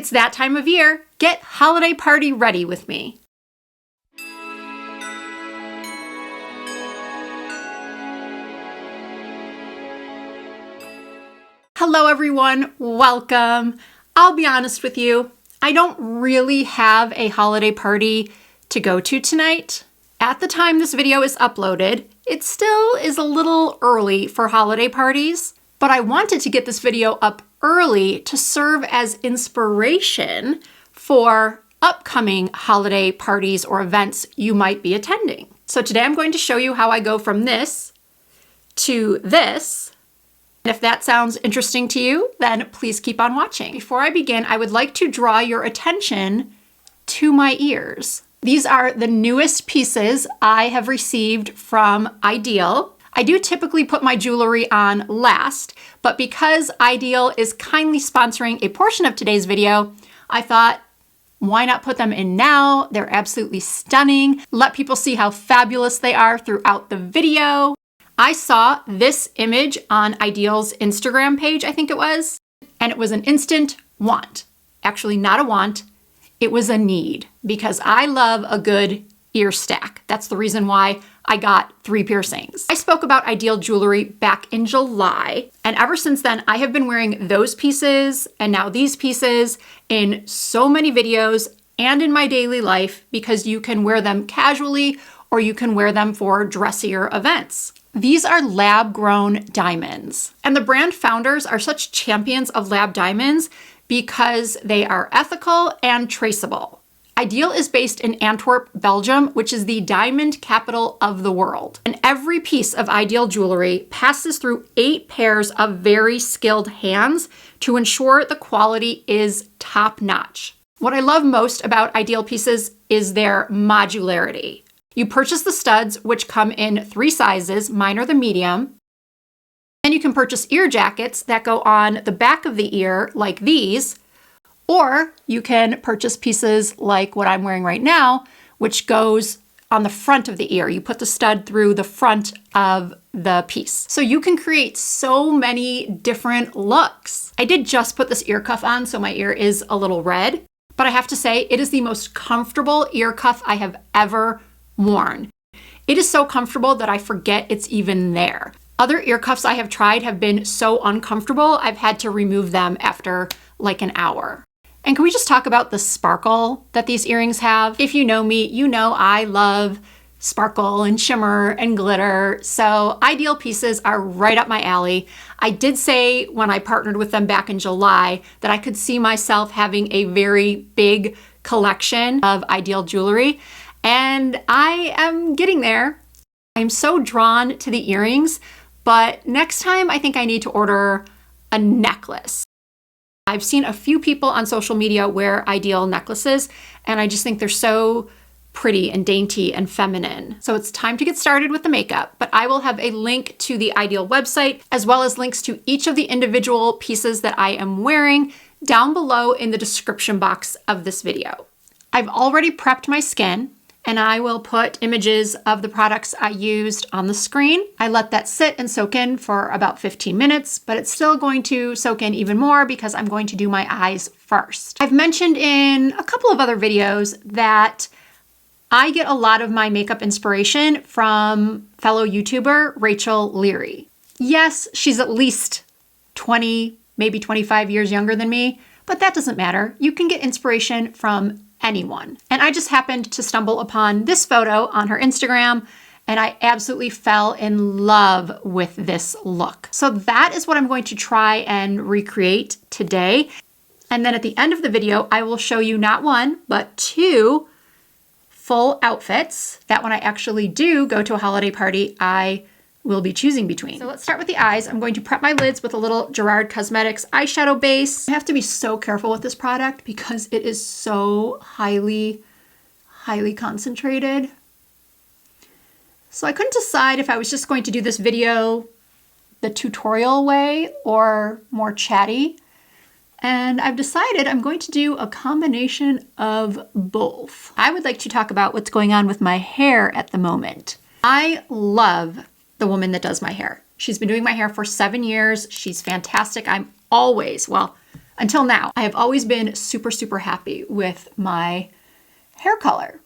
It's that time of year. Get holiday party ready with me. Hello everyone, welcome. I'll be honest with you, I don't really have a holiday party to go to tonight. At the time this video is uploaded, it still is a little early for holiday parties, but I wanted to get this video up early to serve as inspiration for upcoming holiday parties or events you might be attending. So today I'm going to show you how I go from this to this. And if that sounds interesting to you, then please keep on watching. Before I begin, I would like to draw your attention to my ears. These are the newest pieces I have received from Ideal. I do typically put my jewelry on last, but because Ideal is kindly sponsoring a portion of today's video, I thought, why not put them in now? They're absolutely stunning. Let people see how fabulous they are throughout the video. I saw this image on Ideal's Instagram page, I think it was, and it was an instant want. Actually, not a want, it was a need, because I love a good ear stack. That's the reason why I got 3 piercings. I spoke about Ideal jewelry back in July, and ever since then, I have been wearing those pieces and now these pieces in so many videos and in my daily life because you can wear them casually or you can wear them for dressier events. These are lab-grown diamonds, and the brand founders are such champions of lab diamonds because they are ethical and traceable. Ideal is based in Antwerp, Belgium, which is the diamond capital of the world. And every piece of Ideal jewelry passes through 8 pairs of very skilled hands to ensure the quality is top-notch. What I love most about Ideal pieces is their modularity. You purchase the studs, which come in 3 sizes, mine are the medium. Then you can purchase ear jackets that go on the back of the ear, like these, or you can purchase pieces like what I'm wearing right now, which goes on the front of the ear. You put the stud through the front of the piece. So you can create so many different looks. I did just put this ear cuff on, so my ear is a little red, but I have to say it is the most comfortable ear cuff I have ever worn. It is so comfortable that I forget it's even there. Other ear cuffs I have tried have been so uncomfortable, I've had to remove them after like an hour. And can we just talk about the sparkle that these earrings have? If you know me, you know I love sparkle and shimmer and glitter, so Ideal pieces are right up my alley. I did say when I partnered with them back in July that I could see myself having a very big collection of Ideal jewelry, and I am getting there. I'm so drawn to the earrings, but next time I think I need to order a necklace. I've seen a few people on social media wear Ideal necklaces, and I just think they're so pretty and dainty and feminine. So it's time to get started with the makeup, but I will have a link to the Ideal website as well as links to each of the individual pieces that I am wearing down below in the description box of this video. I've already prepped my skin, and I will put images of the products I used on the screen. I let that sit and soak in for about 15 minutes, but it's still going to soak in even more because I'm going to do my eyes first. I've mentioned in a couple of other videos that I get a lot of my makeup inspiration from fellow YouTuber Rachel Leary. Yes, she's at least 20, maybe 25 years younger than me, but that doesn't matter. You can get inspiration from anyone. And I just happened to stumble upon this photo on her Instagram, and I absolutely fell in love with this look. So that is what I'm going to try and recreate today. And then at the end of the video, I will show you not 1, but 2 full outfits that when I actually do go to a holiday party, I will be choosing between. So let's start with the eyes. I'm going to prep my lids with a little Gerard Cosmetics eyeshadow base. I have to be so careful with this product because it is so highly concentrated. So I couldn't decide if I was just going to do this video the tutorial way or more chatty. And I've decided I'm going to do a combination of both. I would like to talk about what's going on with my hair at the moment. I love the woman that does my hair. She's been doing my hair for 7 years. She's fantastic. I'm always, well, until now, I have always been super, super happy with my hair color.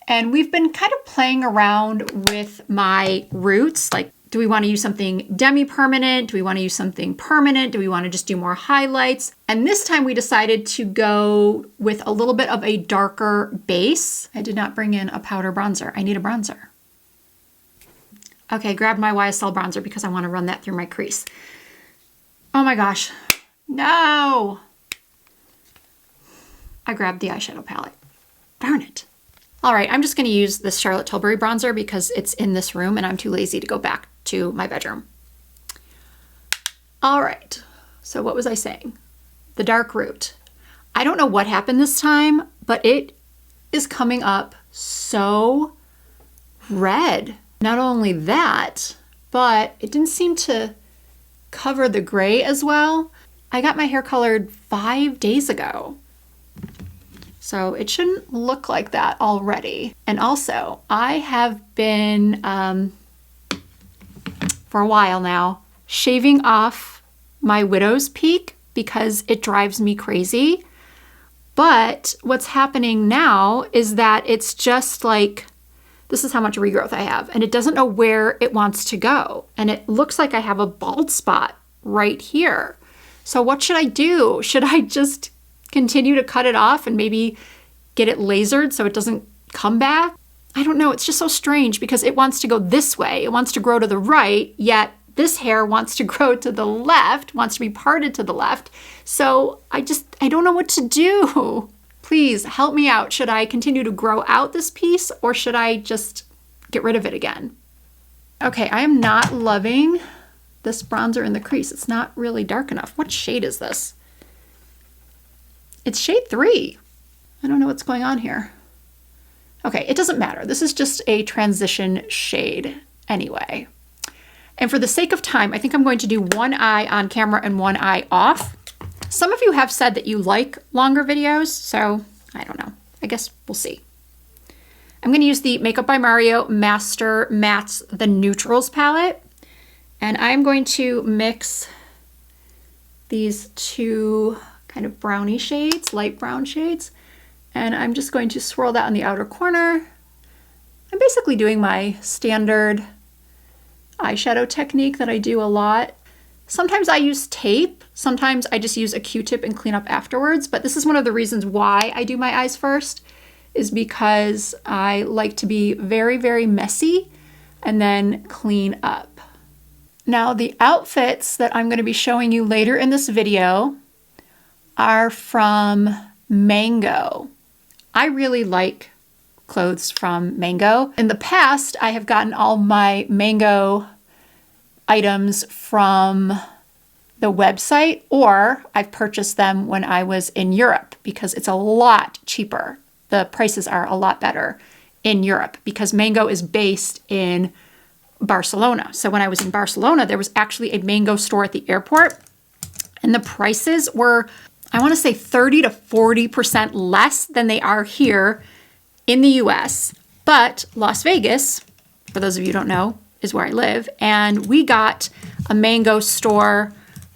And we've been kind of playing around with my roots. Like, do we want to use something demi-permanent? Do we want to use something permanent? Do we want to just do more highlights? And this time we decided to go with a little bit of a darker base. I did not bring in a powder bronzer. I need a bronzer. Okay, grab my YSL bronzer because I want to run that through my crease. Oh my gosh, no! I grabbed the eyeshadow palette. Darn it. All right, I'm just going to use this Charlotte Tilbury bronzer because it's in this room and I'm too lazy to go back to my bedroom. All right, so what was I saying? The dark root. I don't know what happened this time, but it is coming up so red. Not only that, but it didn't seem to cover the gray as well. I got my hair colored 5 days ago. So it shouldn't look like that already. And also, I have been, for a while now, shaving off my widow's peak because it drives me crazy. But what's happening now is that it's just like, this is how much regrowth I have, and it doesn't know where it wants to go. And it looks like I have a bald spot right here. So what should I do? Should I just continue to cut it off and maybe get it lasered so it doesn't come back? I don't know. It's just so strange because it wants to go this way. It wants to grow to the right, yet this hair wants to grow to the left, wants to be parted to the left. So I don't know what to do. Please help me out. Should I continue to grow out this piece or should I just get rid of it again? Okay, I am not loving this bronzer in the crease. It's not really dark enough. What shade is this? It's shade 3. I don't know what's going on here. Okay, it doesn't matter. This is just a transition shade anyway. And for the sake of time, I think I'm going to do one eye on camera and one eye off. Some of you have said that you like longer videos, so I don't know. I guess we'll see. I'm going to use the Makeup by Mario Master Mattes The Neutrals palette. And I'm going to mix these two kind of brownie shades, light brown shades. And I'm just going to swirl that on the outer corner. I'm basically doing my standard eyeshadow technique that I do a lot. Sometimes I use tape. Sometimes I just use a Q-tip and clean up afterwards. But this is one of the reasons why I do my eyes first, is because I like to be very, very messy and then clean up. Now, the outfits that I'm going to be showing you later in this video are from Mango. I really like clothes from Mango. In the past, I have gotten all my Mango items from the website, or I've purchased them when I was in Europe because it's a lot cheaper. The prices are a lot better in Europe because Mango is based in Barcelona. So when I was in Barcelona, there was actually a Mango store at the airport, and the prices were, I want to say 30 to 40% less than they are here in the US. But Las Vegas, for those of you who don't know, is where I live. And we got a Mango store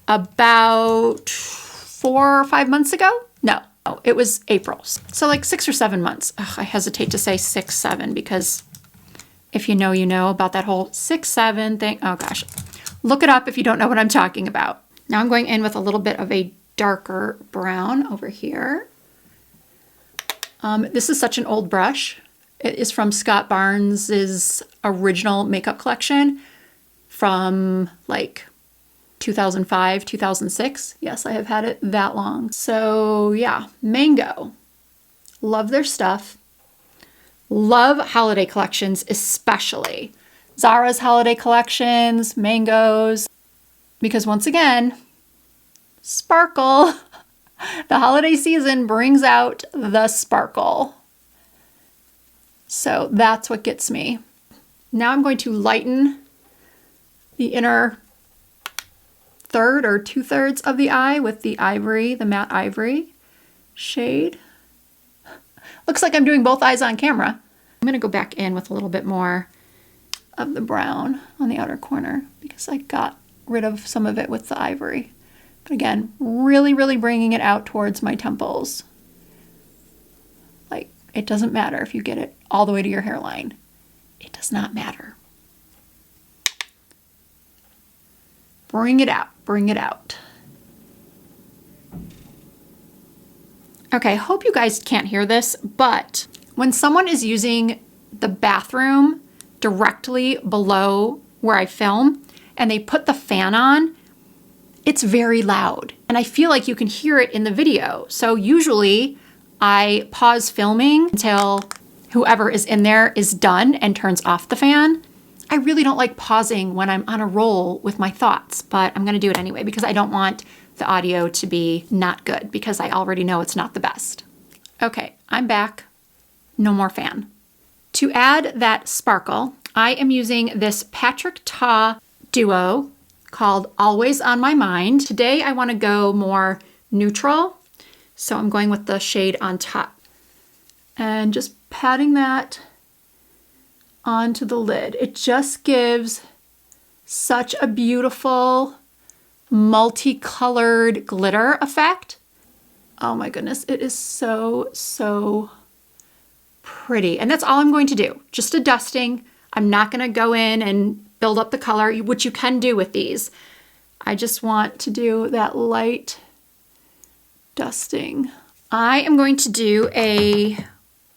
about 4 or 5 months ago. No, it was April. So like 6 or 7 months. Ugh, I hesitate to say 6, 7 because if you know about that whole 6, 7 thing. Oh gosh, look it up if you don't know what I'm talking about. Now I'm going in with a little bit of a darker brown over here. This is such an old brush. It is from Scott Barnes's original makeup collection from like 2005, 2006. Yes, I have had it that long. So yeah, Mango. Love their stuff. Love holiday collections, especially Zara's holiday collections, Mango's, because once again, sparkle. The holiday season brings out the sparkle. So that's what gets me. Now I'm going to lighten the inner third or 2/3 of the eye with the ivory, the matte ivory shade. Looks like I'm doing both eyes on camera. I'm going to go back in with a little bit more of the brown on the outer corner because I got rid of some of it with the ivory. But again, really, really bringing it out towards my temples. Like, it doesn't matter if you get it all the way to your hairline. It does not matter. Bring it out, bring it out. Okay, I hope you guys can't hear this, but when someone is using the bathroom directly below where I film and they put the fan on, it's very loud. And I feel like you can hear it in the video. So usually I pause filming until whoever is in there is done and turns off the fan. I really don't like pausing when I'm on a roll with my thoughts, but I'm gonna do it anyway because I don't want the audio to be not good because I already know it's not the best. Okay, I'm back. No more fan. To add that sparkle, I am using this Patrick Ta duo called Always on My Mind. Today I want to go more neutral, so I'm going with the shade on top. And just patting that onto the lid. It just gives such a beautiful multicolored glitter effect. Oh my goodness, it is so, so pretty. And that's all I'm going to do, just a dusting. I'm not going to go in and build up the color, which you can do with these. I just want to do that light dusting. I am going to do a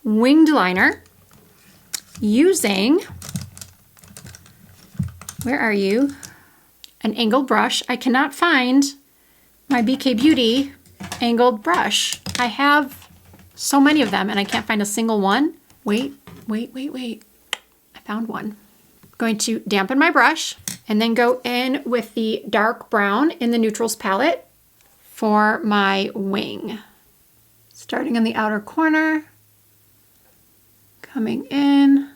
winged liner using, where are you? An angled brush. I cannot find my BK Beauty angled brush. I have so many of them and I can't find a single one. Wait. I found one. I'm going to dampen my brush and then go in with the dark brown in the neutrals palette for my wing. Starting in the outer corner, coming in,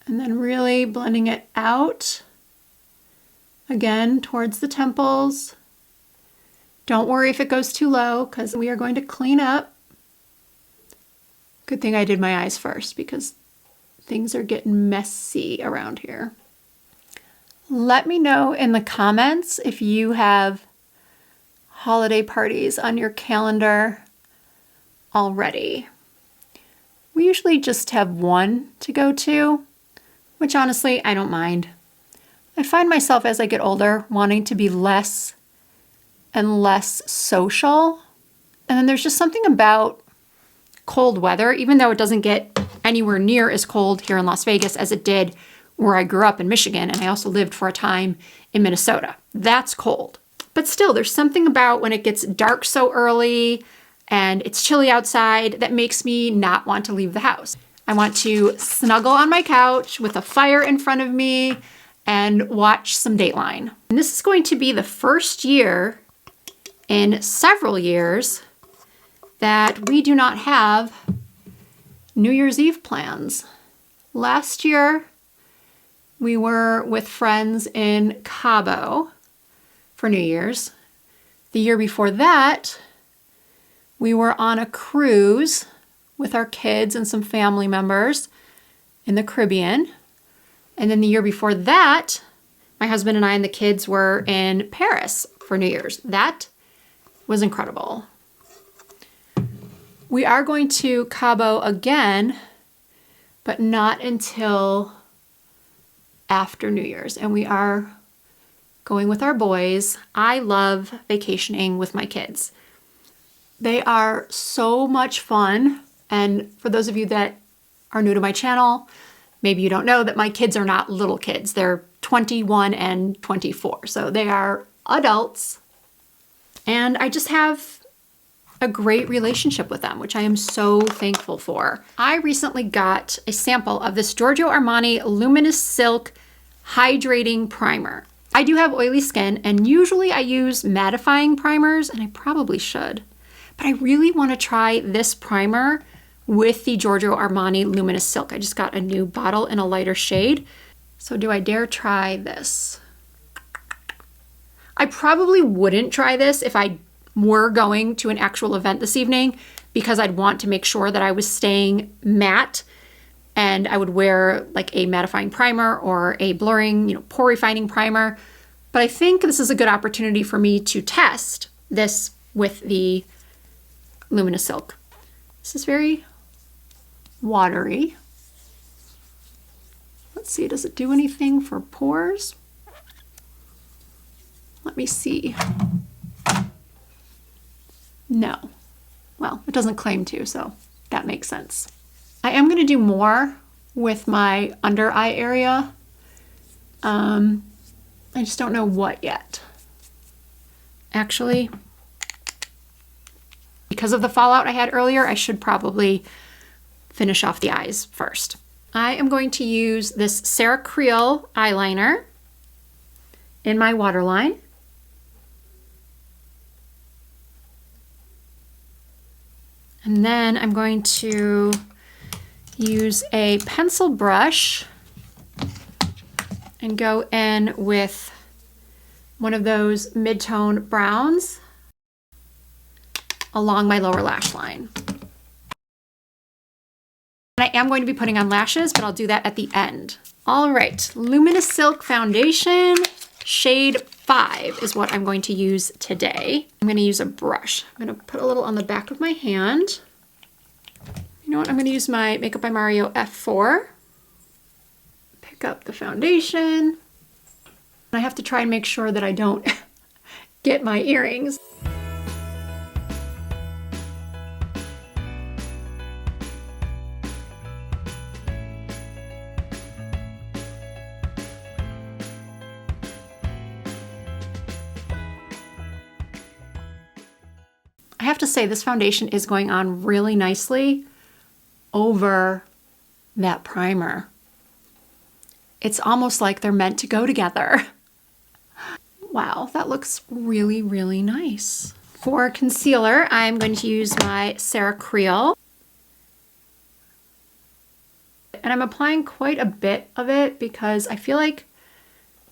and then really blending it out. Again, towards the temples. Don't worry if it goes too low because we are going to clean up. Good thing I did my eyes first because things are getting messy around here. Let me know in the comments if you have holiday parties on your calendar already. We usually just have one to go to, which honestly, I don't mind. I find myself as I get older wanting to be less and less social. And then there's just something about cold weather, even though it doesn't get anywhere near as cold here in Las Vegas as it did where I grew up in Michigan. And I also lived for a time in Minnesota. That's cold. But still, there's something about when it gets dark so early and it's chilly outside that makes me not want to leave the house. I want to snuggle on my couch with a fire in front of me and watch some Dateline. And this is going to be the first year in several years that we do not have New Year's Eve plans. Last year, we were with friends in Cabo for New Year's. The year before that, we were on a cruise with our kids and some family members in the Caribbean. And then the year before that, my husband and I and the kids were in Paris for New Year's. That was incredible. We are going to Cabo again, but not until after New Year's. And we are going with our boys. I love vacationing with my kids. They are so much fun. And for those of you that are new to my channel, maybe you don't know that my kids are not little kids. They're 21 and 24. So they are adults. And I just have a great relationship with them, which I am so thankful for. I recently got a sample of this Giorgio Armani Luminous Silk Hydrating Primer. I do have oily skin and usually I use mattifying primers and I probably should, but I really want to try this primer with the Giorgio Armani Luminous Silk. I just got a new bottle in a lighter shade. So do I dare try this? I probably wouldn't try this if I were going to an actual event this evening because I'd want to make sure that I was staying matte and I would wear like a mattifying primer or a blurring, pore refining primer. But I think this is a good opportunity for me to test this with the Luminous Silk. This is very watery. Let's see, does it do anything for pores? Let me see. No. Well, it doesn't claim to, so that makes sense. I am going to do more with my under eye area. I just don't know what yet. Actually, because of the fallout I had earlier, I should probably finish off the eyes first. I am going to use this Sarah Creel eyeliner in my waterline. And then I'm going to use a pencil brush and go in with one of those mid-tone browns along my lower lash line. And I am going to be putting on lashes, but I'll do that at the end. All right, Luminous Silk Foundation, shade 5 is what I'm going to use today. I'm going to use a brush. I'm going to put a little on the back of my hand. You know what? I'm going to use my Makeup by Mario F4. Pick up the foundation. I have to try and make sure that I don't get my earrings. I have to say this foundation is going on really nicely over that primer. It's almost like they're meant to go together. Wow, that looks really, really nice. For concealer, I'm going to use my Sarah Creel. And I'm applying quite a bit of it because I feel like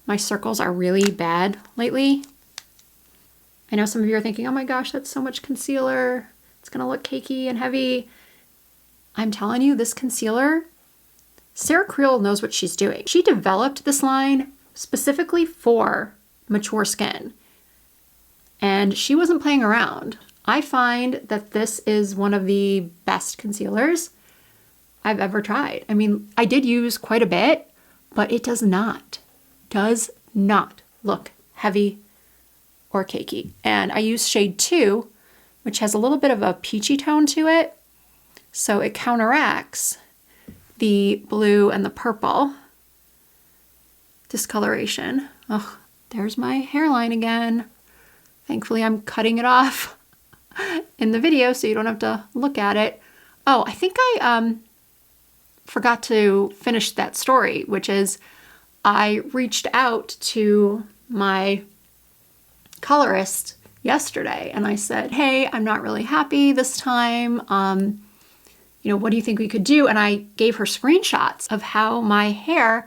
my circles are really bad lately. I know some of you are thinking, oh my gosh, that's so much concealer. It's gonna look cakey and heavy. I'm telling you, this concealer, Sarah Creel knows what she's doing. She developed this line specifically for mature skin, and she wasn't playing around. I find that this is one of the best concealers I've ever tried. I mean, I did use quite a bit, but it does not look heavy or cakey. And I use shade 2, which has a little bit of a peachy tone to it, so it counteracts the blue and the purple discoloration. Oh, there's my hairline again. Thankfully, I'm cutting it off in the video so you don't have to look at it. Oh, I think I forgot to finish that story, which is I reached out to my colorist yesterday and I said, hey, I'm not really happy this time. You know, what do you think we could do? And I gave her screenshots of how my hair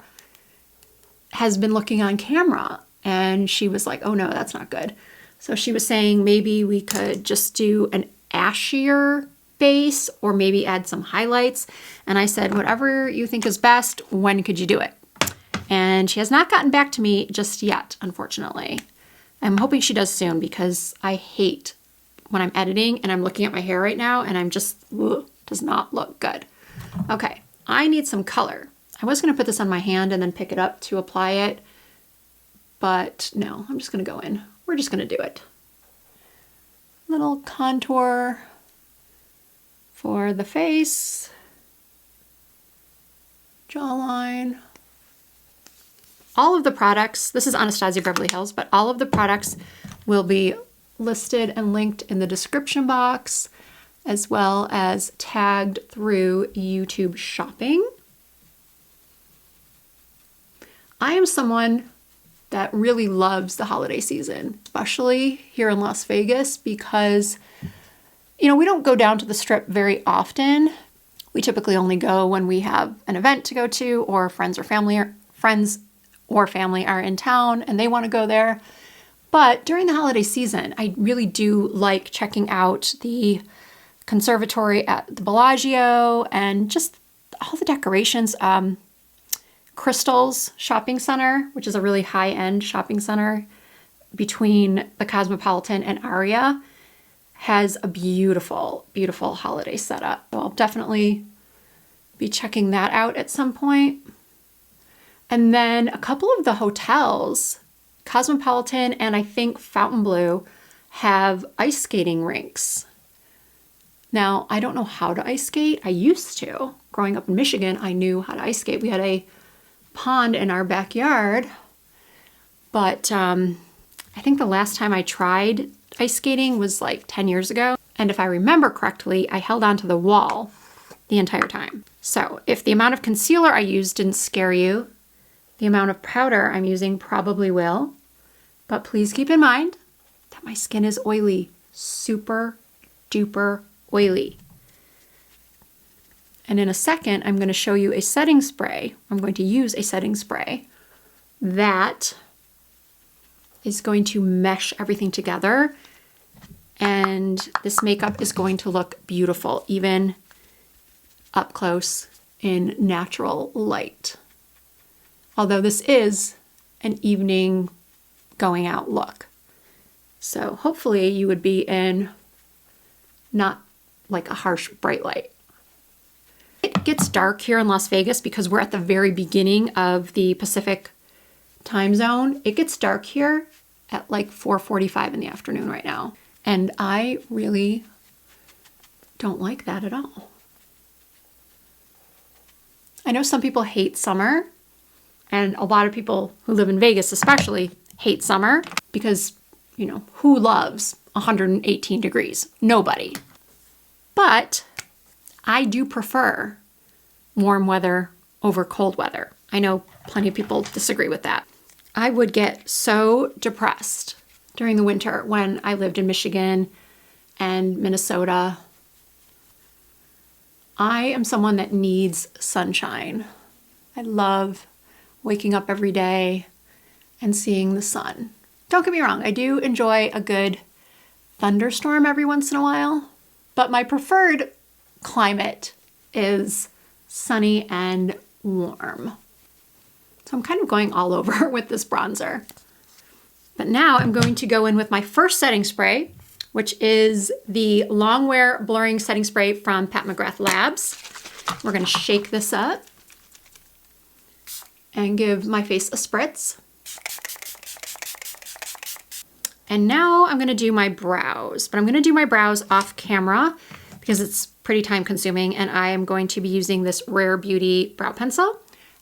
has been looking on camera. And she was like, oh no, that's not good. So she was saying maybe we could just do an ashier base or maybe add some highlights. And I said, whatever you think is best, when could you do it? And she has not gotten back to me just yet, unfortunately. I'm hoping she does soon because I hate when I'm editing and I'm looking at my hair right now and I'm just, ugh, does not look good. Okay, I need some color. I was gonna put this on my hand and then pick it up to apply it, but no, I'm just gonna go in. We're just gonna do it. Little contour for the face, jawline. All of the products, this is Anastasia Beverly Hills, but all of the products will be listed and linked in the description box, as well as tagged through YouTube shopping. I am someone that really loves the holiday season, especially here in Las Vegas, because, you know, we don't go down to the Strip very often. We typically only go when we have an event to go to, or friends or family are in town and they want to go there. But during the holiday season, I really do like checking out the conservatory at the Bellagio and just all the decorations. Crystal's shopping center, which is a really high-end shopping center between the Cosmopolitan and Aria, has a beautiful, beautiful holiday setup. So I'll definitely be checking that out at some point. And then a couple of the hotels, Cosmopolitan and I think Fontainebleau, have ice skating rinks. Now, I don't know how to ice skate. I used to. Growing up in Michigan, I knew how to ice skate. We had a pond in our backyard, but I think the last time I tried ice skating was like 10 years ago. And if I remember correctly, I held onto the wall the entire time. So if the amount of concealer I used didn't scare you, the amount of powder I'm using probably will. But please keep in mind that my skin is oily, super duper oily. And in a second, I'm going to show you a setting spray. I'm going to use a setting spray that is going to mesh everything together. And this makeup is going to look beautiful, even up close in natural light. Although this is an evening going out look. So hopefully you would be in not like a harsh bright light. It gets dark here in Las Vegas because we're at the very beginning of the Pacific time zone. It gets dark here at like 4:45 in the afternoon right now. And I really don't like that at all. I know some people hate summer, and a lot of people who live in Vegas especially hate summer because, you know, who loves 118 degrees? Nobody. But I do prefer warm weather over cold weather. I know plenty of people disagree with that. I would get so depressed during the winter when I lived in Michigan and Minnesota. I am someone that needs sunshine. I love waking up every day and seeing the sun. Don't get me wrong, I do enjoy a good thunderstorm every once in a while, but my preferred climate is sunny and warm. So I'm kind of going all over with this bronzer. But now I'm going to go in with my first setting spray, which is the Longwear Blurring Setting Spray from Pat McGrath Labs. We're going to shake this up and give my face a spritz. And now I'm going to do my brows, but I'm going to do my brows off camera because it's pretty time consuming, and I am going to be using this Rare Beauty brow pencil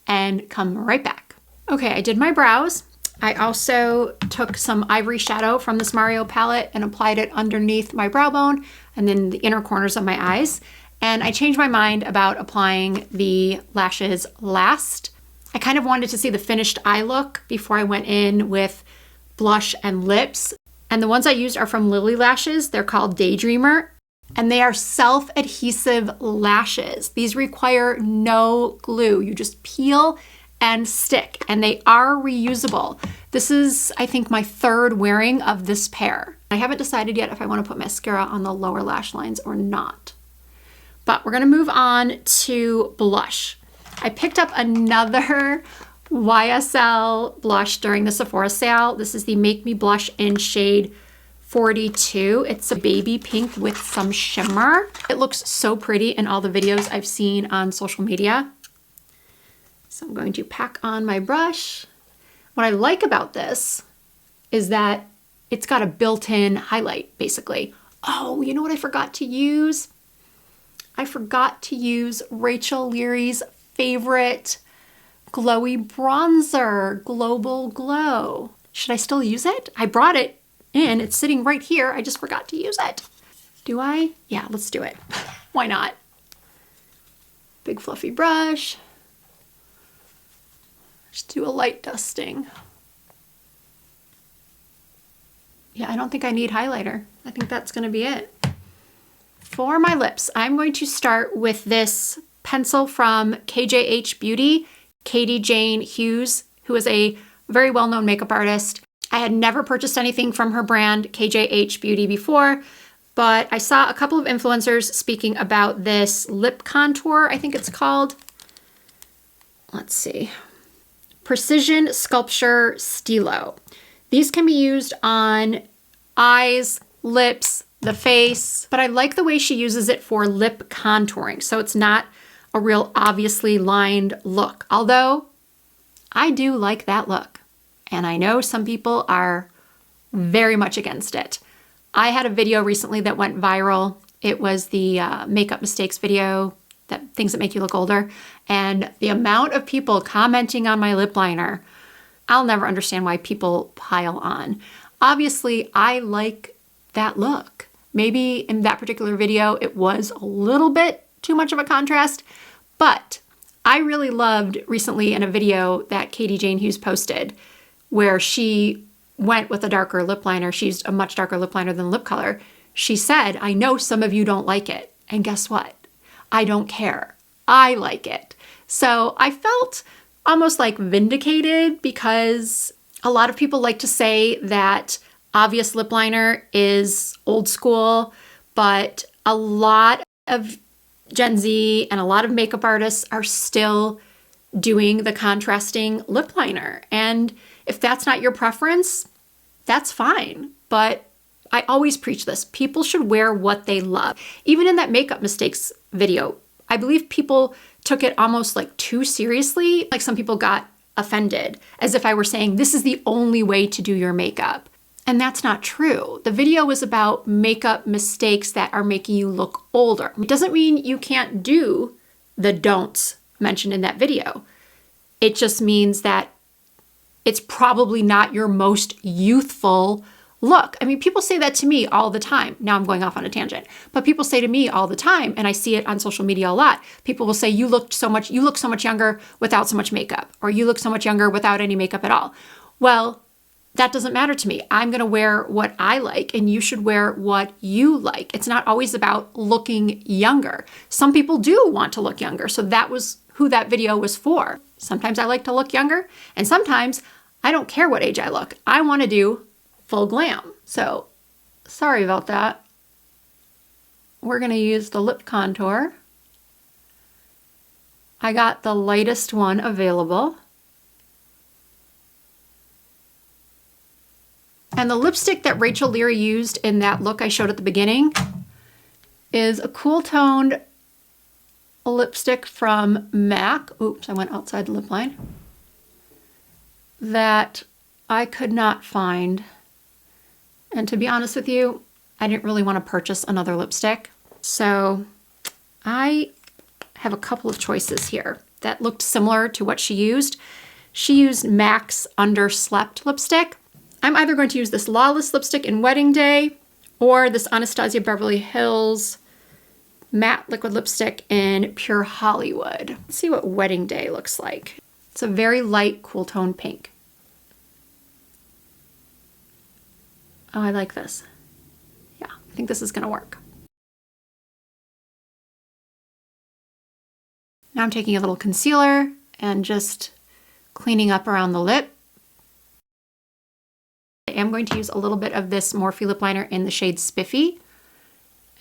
and come right back. Okay, I did my brows. I also took some Ivory Shadow from this Mario palette and applied it underneath my brow bone and then the inner corners of my eyes. And I changed my mind about applying the lashes last. I kind of wanted to see the finished eye look before I went in with blush and lips. And the ones I used are from Lily Lashes. They're called Daydreamer. And they are self-adhesive lashes. These require no glue. You just peel and stick, and they are reusable. This is, I think, my third wearing of this pair. I haven't decided yet if I want to put mascara on the lower lash lines or not. But we're going to move on to blush. I picked up another YSL blush during the Sephora sale. This is the Make Me Blush in shade 42. It's a baby pink with some shimmer. It looks so pretty in all the videos I've seen on social media. So I'm going to pack on my brush. What I like about this is that it's got a built-in highlight, basically. Oh, you know what I forgot to use? I forgot to use Rachel Leary's favorite glowy bronzer, Global Glow. Should I still use it? I brought it in. It's sitting right here. I just forgot to use it. Do I? Yeah, let's do it. Why not? Big fluffy brush. Just do a light dusting. Yeah, I don't think I need highlighter. I think that's going to be it. For my lips, I'm going to start with this pencil from KJH Beauty, Katie Jane Hughes, who is a very well-known makeup artist. I had never purchased anything from her brand, KJH Beauty, before, but I saw a couple of influencers speaking about this lip contour, I think it's called. Let's see. Precision Sculpture Stilo. These can be used on eyes, lips, the face, but I like the way she uses it for lip contouring, so it's not a real obviously lined look, although I do like that look, and I know some people are very much against it. I had a video recently that went viral. It was the makeup mistakes video, that things that make you look older, and the amount of people commenting on my lip liner, I'll never understand why people pile on. Obviously, I like that look. Maybe in that particular video, it was a little bit too much of a contrast, but I really loved recently in a video that Katie Jane Hughes posted where she went with a darker lip liner. She used a much darker lip liner than lip color. She said, I know some of you don't like it. And guess what? I don't care. I like it. So I felt almost like vindicated because a lot of people like to say that obvious lip liner is old school, but a lot of Gen Z and a lot of makeup artists are still doing the contrasting lip liner. And if that's not your preference, that's fine. But I always preach this. People should wear what they love. Even in that makeup mistakes video, I believe people took it almost like too seriously. Like some people got offended as if I were saying, this is the only way to do your makeup. And that's not true. The video was about makeup mistakes that are making you look older. It doesn't mean you can't do the don'ts mentioned in that video. It just means that it's probably not your most youthful look. I mean, people say that to me all the time. Now I'm going off on a tangent, but people say to me all the time, and I see it on social media a lot. People will say, you look so much younger without so much makeup, or you look so much younger without any makeup at all. Well, that doesn't matter to me. I'm going to wear what I like, and you should wear what you like. It's not always about looking younger. Some people do want to look younger, so that was who that video was for. Sometimes I like to look younger, and sometimes I don't care what age I look. I want to do full glam. So sorry about that. We're going to use the lip contour. I got the lightest one available. And the lipstick that Rachel Leary used in that look I showed at the beginning is a cool toned lipstick from MAC. Oops, I went outside the lip line. That I could not find. And to be honest with you, I didn't really want to purchase another lipstick. So I have a couple of choices here that looked similar to what she used. She used MAC's Underslept lipstick. I'm either going to use this Lawless lipstick in Wedding Day or this Anastasia Beverly Hills matte liquid lipstick in Pure Hollywood. Let's see what Wedding Day looks like. It's a very light, cool tone pink. Oh, I like this. Yeah, I think this is gonna work. Now I'm taking a little concealer and just cleaning up around the lip. I am going to use a little bit of this Morphe lip liner in the shade Spiffy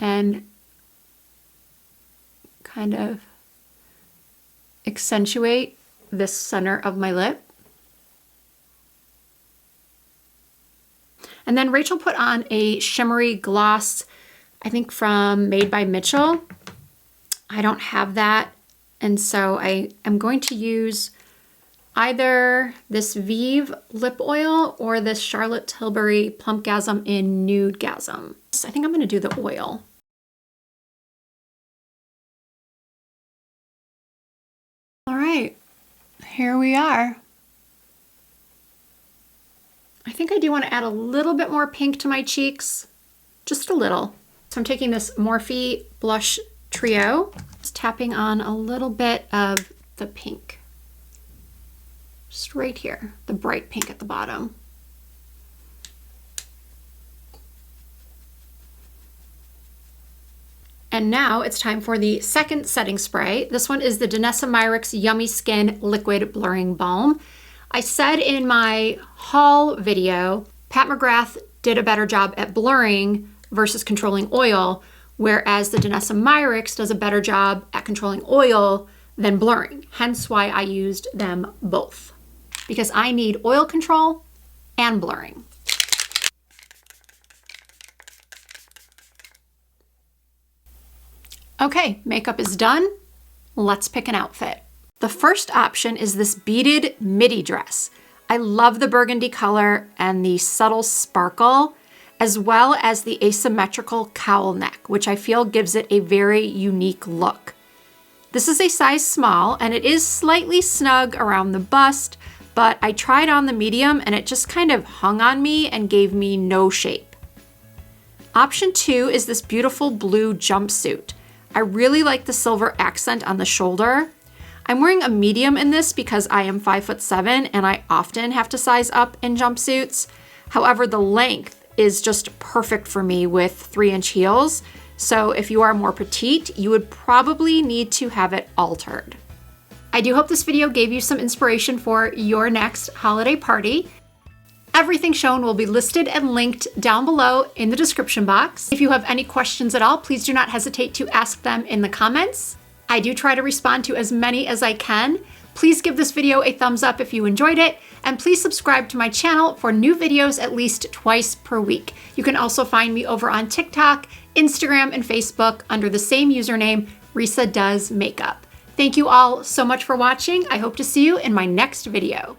and kind of accentuate this center of my lip. And then Rachel put on a shimmery gloss, I think from Made by Mitchell. I don't have that, and so I am going to use either this Vive lip oil or this Charlotte Tilbury Plumpgasm in Nude Gasm. So I think I'm going to do the oil. All right, here we are. I think I do want to add a little bit more pink to my cheeks, just a little. So I'm taking this Morphe Blush Trio, just tapping on a little bit of the pink. Just right here, the bright pink at the bottom. And now it's time for the second setting spray. This one is the Danessa Myricks Yummy Skin Liquid Blurring Balm. I said in my haul video, Pat McGrath did a better job at blurring versus controlling oil, whereas the Danessa Myricks does a better job at controlling oil than blurring, hence why I used them both. because I need oil control and blurring. Okay, makeup is done. Let's pick an outfit. The first option is this beaded midi dress. I love the burgundy color and the subtle sparkle, as well as the asymmetrical cowl neck, which I feel gives it a very unique look. This is a size small and it is slightly snug around the bust, but I tried on the medium and it just kind of hung on me and gave me no shape. Option 2 is this beautiful blue jumpsuit. I really like the silver accent on the shoulder. I'm wearing a medium in this because I am 5'7" and I often have to size up in jumpsuits. However, the length is just perfect for me with 3-inch heels. So if you are more petite, you would probably need to have it altered. I do hope this video gave you some inspiration for your next holiday party. Everything shown will be listed and linked down below in the description box. If you have any questions at all, please do not hesitate to ask them in the comments. I do try to respond to as many as I can. Please give this video a thumbs up if you enjoyed it, and please subscribe to my channel for new videos at least twice per week. You can also find me over on TikTok, Instagram, and Facebook under the same username, Risa Does Makeup. Thank you all so much for watching. I hope to see you in my next video.